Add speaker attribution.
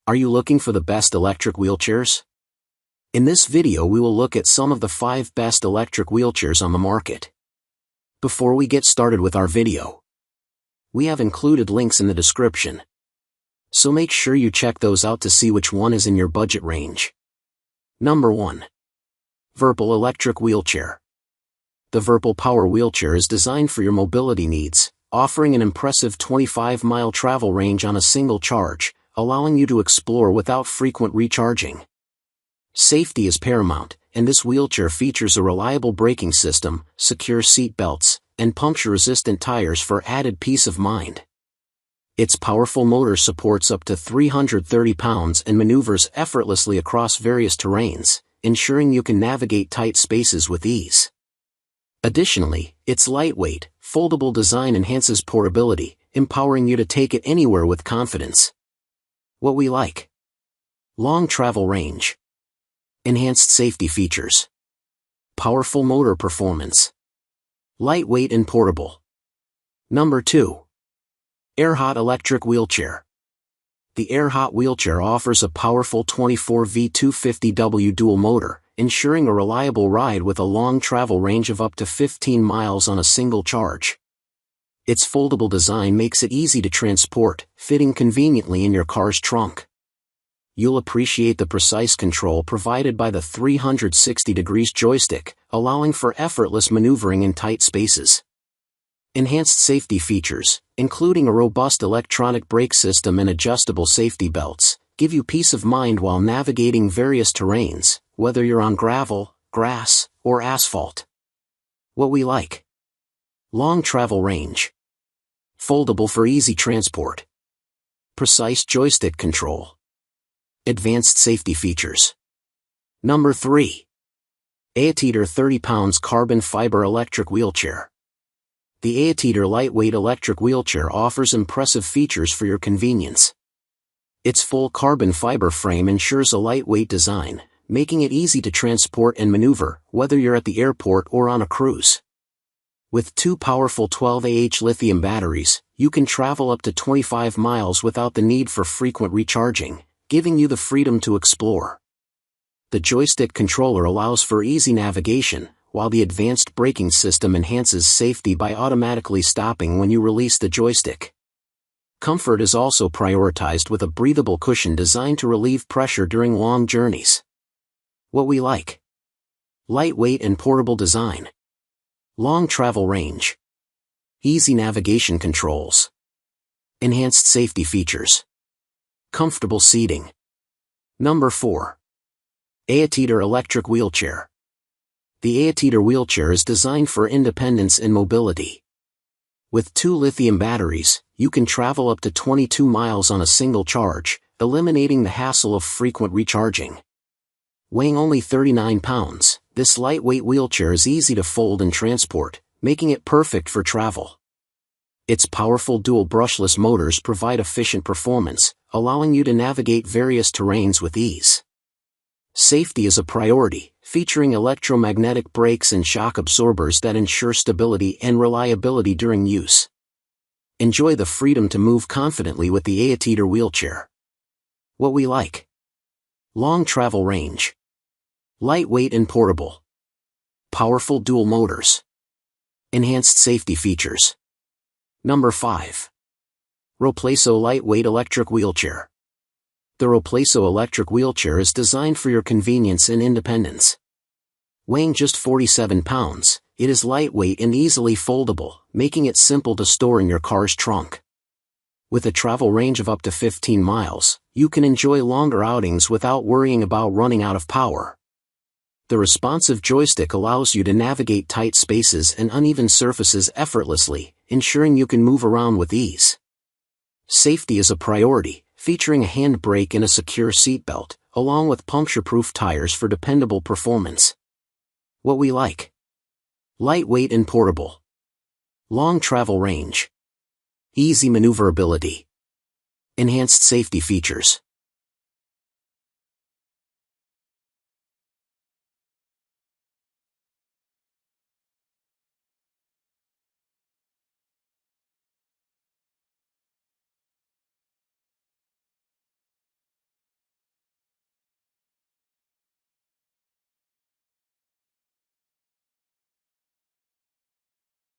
Speaker 1: Are you looking for the best electric wheelchairs? In this video we will look at some of the 5 best electric wheelchairs on the market. Before we get started with our video, we have included links in the description, so make sure you check those out to see which one is in your budget range. Number 1. VERPAL Electric Wheelchair. The VERPAL Power Wheelchair is designed for your mobility needs, offering an impressive 25-mile travel range on a single charge, allowing you to explore without frequent recharging. Safety is paramount, and this wheelchair features a reliable braking system, secure seat belts, and puncture-resistant tires for added peace of mind. Its powerful motor supports up to 330 pounds and maneuvers effortlessly across various terrains, ensuring you can navigate tight spaces with ease. Additionally, its lightweight, foldable design enhances portability, empowering you to take it anywhere with confidence. What we like: long travel range, enhanced safety features, powerful motor performance, lightweight and portable. Number 2. AIRHOT Electric Wheelchair. The AIRHOT wheelchair offers a powerful 24V250W dual motor, ensuring a reliable ride with a long travel range of up to 15 miles on a single charge. Its foldable design makes it easy to transport, fitting conveniently in your car's trunk. You'll appreciate the precise control provided by the 360-degree joystick, allowing for effortless maneuvering in tight spaces. Enhanced safety features, including a robust electronic brake system and adjustable safety belts, give you peace of mind while navigating various terrains, whether you're on gravel, grass, or asphalt. What we like: long travel range, foldable for easy transport, precise joystick control, advanced safety features. Number 3. Aotedor 30 pounds carbon fiber electric wheelchair. The Aotedor lightweight electric wheelchair offers impressive features for your convenience. Its full carbon fiber frame ensures a lightweight design, making it easy to transport and maneuver, whether you're at the airport or on a cruise. With 2 powerful 12Ah lithium batteries, you can travel up to 25 miles without the need for frequent recharging, giving you the freedom to explore. The joystick controller allows for easy navigation, while the advanced braking system enhances safety by automatically stopping when you release the joystick. Comfort is also prioritized with a breathable cushion designed to relieve pressure during long journeys. What we like: lightweight and portable design, long travel range, easy navigation controls, enhanced safety features, comfortable seating. Number 4. Aotedor Electric Wheelchair. The Aotedor wheelchair is designed for independence and mobility. With 2 lithium batteries, you can travel up to 22 miles on a single charge, eliminating the hassle of frequent recharging. Weighing only 39 pounds, this lightweight wheelchair is easy to fold and transport, making it perfect for travel. Its powerful dual brushless motors provide efficient performance, allowing you to navigate various terrains with ease. Safety is a priority, featuring electromagnetic brakes and shock absorbers that ensure stability and reliability during use. Enjoy the freedom to move confidently with the Aotedor wheelchair. What we like: long travel range, lightweight and portable, powerful dual motors, enhanced safety features. Number 5. ROPLASO Lightweight Electric Wheelchair. The ROPLASO electric wheelchair is designed for your convenience and independence. Weighing just 47 pounds, it is lightweight and easily foldable, making it simple to store in your car's trunk. With a travel range of up to 15 miles, you can enjoy longer outings without worrying about running out of power. The responsive joystick allows you to navigate tight spaces and uneven surfaces effortlessly, ensuring you can move around with ease. Safety is a priority, featuring a hand brake and a secure seatbelt, along with puncture-proof tires for dependable performance. What we like: lightweight and portable, long travel range, easy maneuverability, enhanced safety features.